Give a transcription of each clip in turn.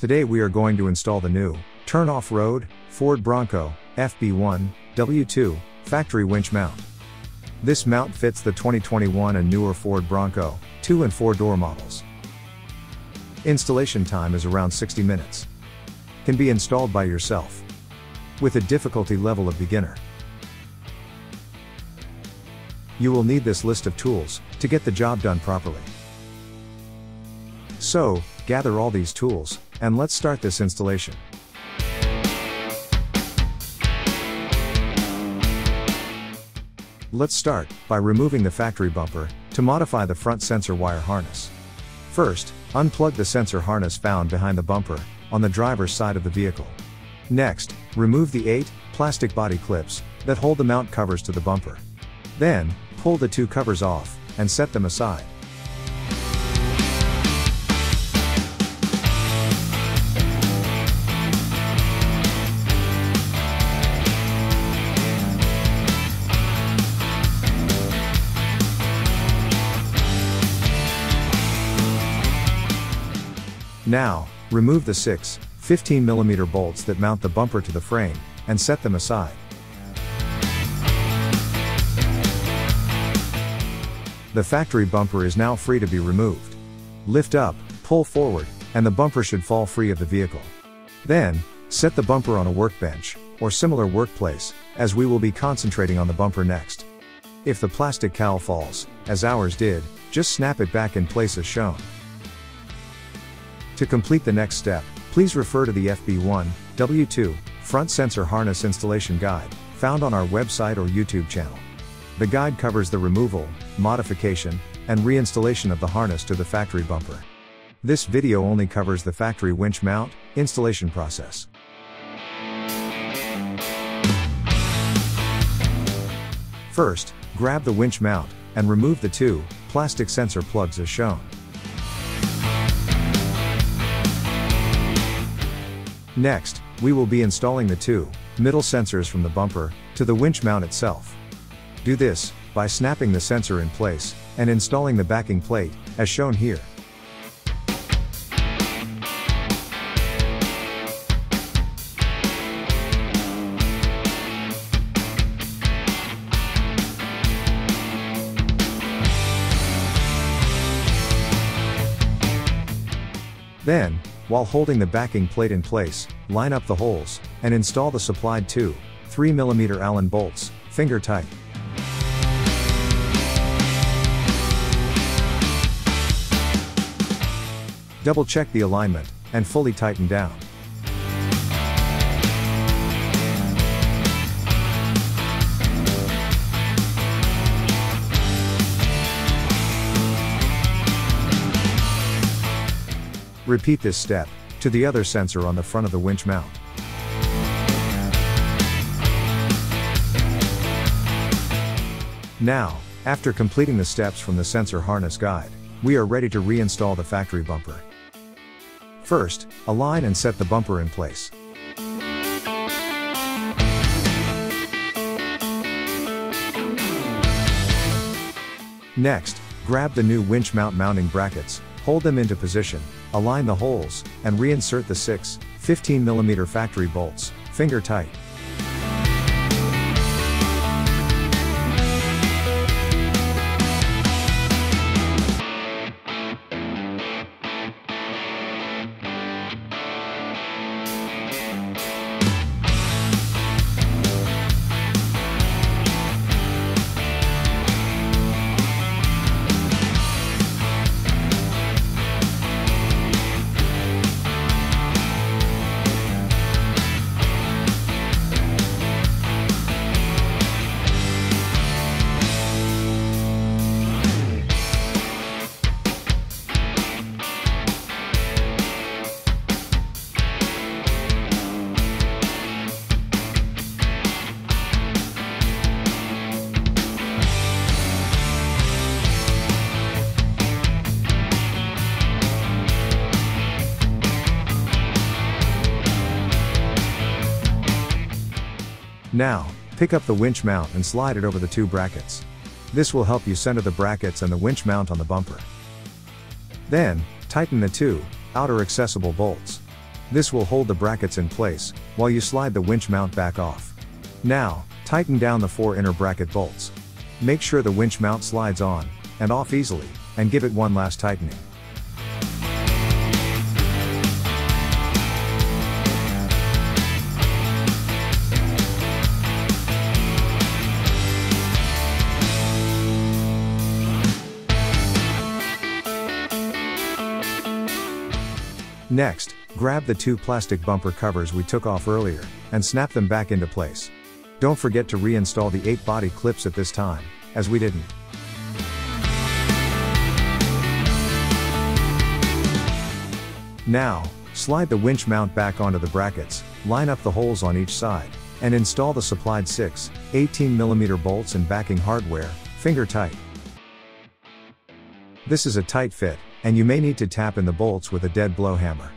Today we are going to install the new Turn Offroad Ford Bronco FB1 W2 factory winch mount. This mount fits the 2021 and newer Ford Bronco 2 and 4 door models. Installation time is around 60 minutes. Can be installed by yourself with a difficulty level of beginner. You will need this list of tools to get the job done properly. So, gather all these tools, and let's start this installation. Let's start by removing the factory bumper to modify the front sensor wire harness. First, unplug the sensor harness found behind the bumper on the driver's side of the vehicle. Next, remove the 8 plastic body clips that hold the mount covers to the bumper. Then, pull the 2 covers off and set them aside. Now, remove the 6 15mm bolts that mount the bumper to the frame, and set them aside. The factory bumper is now free to be removed. Lift up, pull forward, and the bumper should fall free of the vehicle. Then, set the bumper on a workbench, or similar workplace, as we will be concentrating on the bumper next. If the plastic cowl falls, as ours did, just snap it back in place as shown. To complete the next step, please refer to the FB1 W2 front sensor harness installation guide, found on our website or YouTube channel. The guide covers the removal, modification, and reinstallation of the harness to the factory bumper. This video only covers the factory winch mount installation process. First, grab the winch mount and remove the 2 plastic sensor plugs as shown. Next, we will be installing the 2 middle sensors from the bumper to the winch mount itself. Do this by snapping the sensor in place and installing the backing plate, as shown here. Then, while holding the backing plate in place, line up the holes, and install the supplied 2 3mm Allen bolts, finger tight. Double check the alignment, and fully tighten down. Repeat this step to the other sensor on the front of the winch mount. Now, after completing the steps from the sensor harness guide, we are ready to reinstall the factory bumper. First, align and set the bumper in place. Next, grab the new winch mount mounting brackets, hold them into position, align the holes, and reinsert the 6 15mm factory bolts, finger tight. Now, pick up the winch mount and slide it over the 2 brackets. This will help you center the brackets and the winch mount on the bumper. Then, tighten the 2 outer accessible bolts. This will hold the brackets in place, while you slide the winch mount back off. Now, tighten down the 4 inner bracket bolts. Make sure the winch mount slides on and off easily, and give it one last tightening. Next, grab the 2 plastic bumper covers we took off earlier, and snap them back into place. Don't forget to reinstall the 8 body clips at this time, as we didn't. Now, slide the winch mount back onto the brackets, line up the holes on each side, and install the supplied 6, 18mm bolts and backing hardware, finger tight. This is a tight fit, and you may need to tap in the bolts with a dead blow hammer.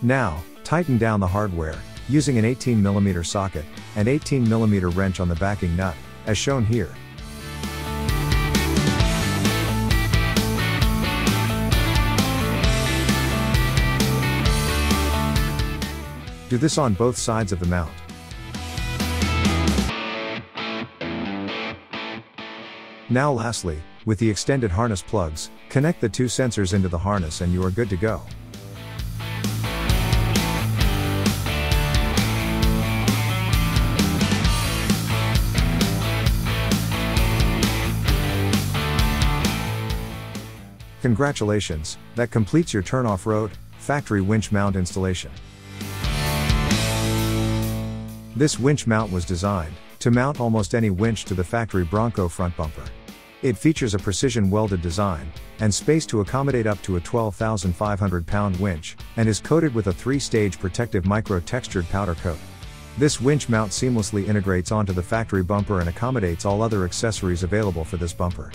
Now, tighten down the hardware, using an 18mm socket, and 18mm wrench on the backing nut, as shown here. Do this on both sides of the mount. Now lastly, with the extended harness plugs, connect the 2 sensors into the harness and you are good to go. Congratulations, that completes your Turn Offroad factory winch mount installation. This winch mount was designed to mount almost any winch to the factory Bronco front bumper. It features a precision welded design and space to accommodate up to a 12,500 pound winch, and is coated with a 3-stage protective micro-textured powder coat. This winch mount seamlessly integrates onto the factory bumper and accommodates all other accessories available for this bumper.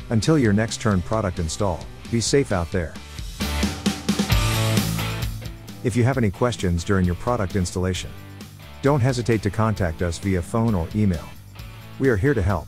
Until your next Turn product install, be safe out there. If you have any questions during your product installation, don't hesitate to contact us via phone or email. We are here to help.